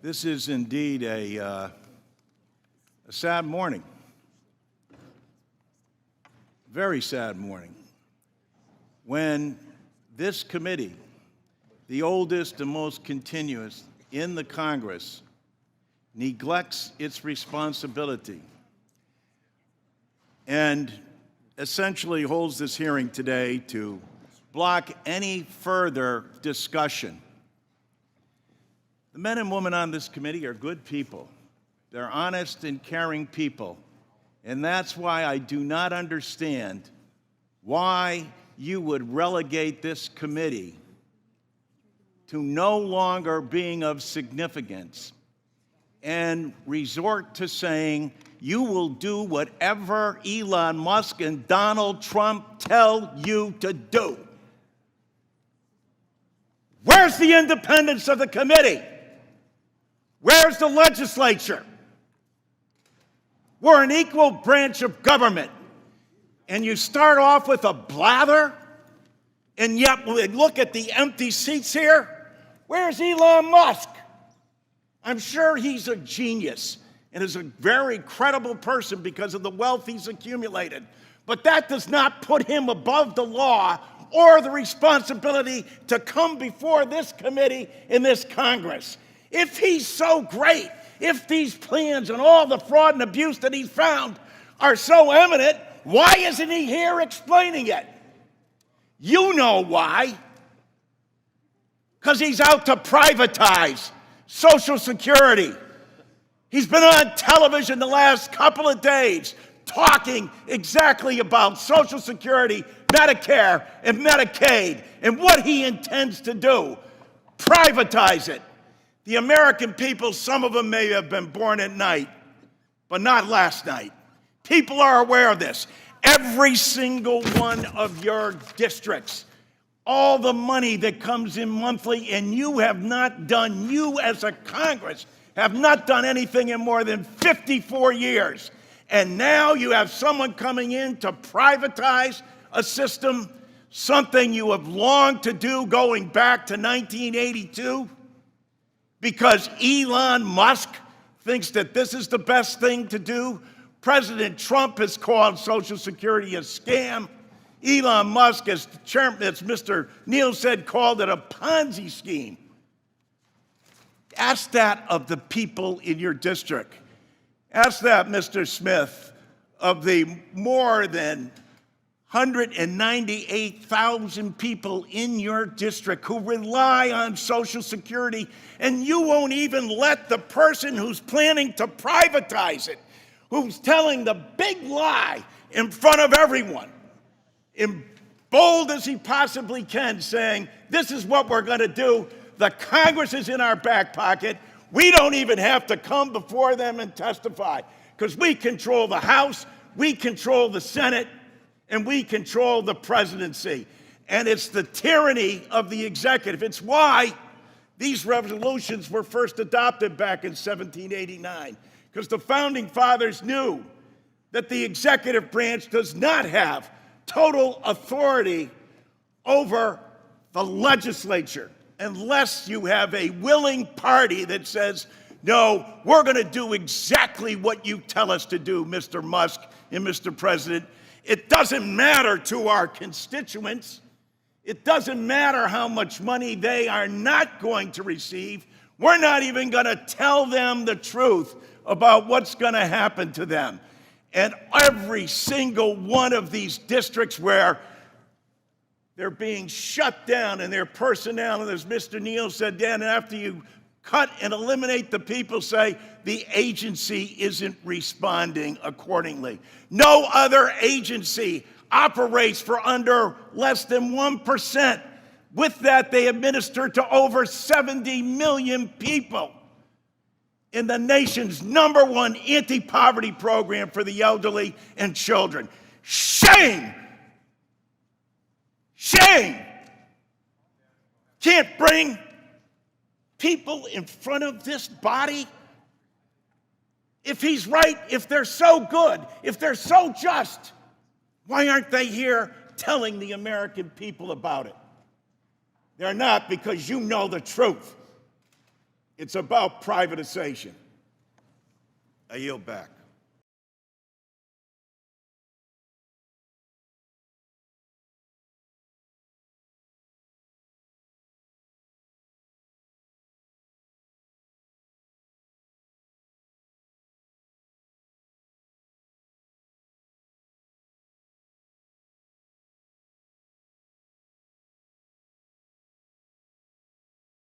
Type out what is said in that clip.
This is indeed a sad morning, very sad morning, when this committee, the oldest and most continuous in the Congress, neglects its responsibility and essentially holds this hearing today to block any further discussion. The men and women on this committee are good people. They're honest and caring people. And that's why I do not understand why you would relegate this committee to no longer being of significance and resort to saying you will do whatever Elon Musk and Donald Trump tell you to do. Where's the independence of the committee? Where's the legislature? We're an equal branch of government. And you start off with a blather, and yet we look at the empty seats here. Where's Elon Musk? I'm sure he's a genius and is a very credible person because of the wealth he's accumulated. But that does not put him above the law or the responsibility to come before this committee in this Congress. If he's so great, if these plans and all the fraud and abuse that he's found are so eminent, why isn't he here explaining it? You know why. Because he's out to privatize Social Security. He's been on television the last couple of days talking exactly about Social Security, Medicare, and Medicaid, and what he intends to do. Privatize it. The American people, some of them may have been born at night, but not last night. People are aware of this. Every single one of your districts, all the money that comes in monthly, and you have not done, you as a Congress, have not done anything in more than 54 years. And now you have someone coming in to privatize a system, something you have longed to do going back to 1982. Because Elon Musk thinks that this is the best thing to do. President Trump has called Social Security a scam. Elon Musk, as Mr. Neal said, called it a Ponzi scheme. Ask that of the people in your district. Ask that, Mr. Smith, of the more than 198,000 people in your district who rely on Social Security, and you won't even let the person who's planning to privatize it, who's telling the big lie in front of everyone, in bold as he possibly can, saying, this is what we're going to do. The Congress is in our back pocket. We don't even have to come before them and testify because we control the House, we control the Senate, and we control the presidency. And it's the tyranny of the executive. It's why these resolutions were first adopted back in 1789, because the founding fathers knew that the executive branch does not have total authority over the legislature unless you have a willing party that says, no, we're going to do exactly what you tell us to do, Mr. Musk and Mr. President. It doesn't matter to our constituents. It doesn't matter how much money they are not going to receive. We're not even going to tell them the truth about what's going to happen to them. And every single one of these districts where they're being shut down and their personnel, and as Mr. Neal said, Dan, after you cut and eliminate the people, say the agency isn't responding accordingly. No other agency operates for under less than 1%. With that, they administer to over 70 million people in the nation's #1 anti-poverty program for the elderly and children. Shame! Shame! Can't bring people in front of this body? If he's right, if they're so good, if they're so just, why aren't they here telling the American people about it? They're not, because you know the truth. It's about privatization. I yield back.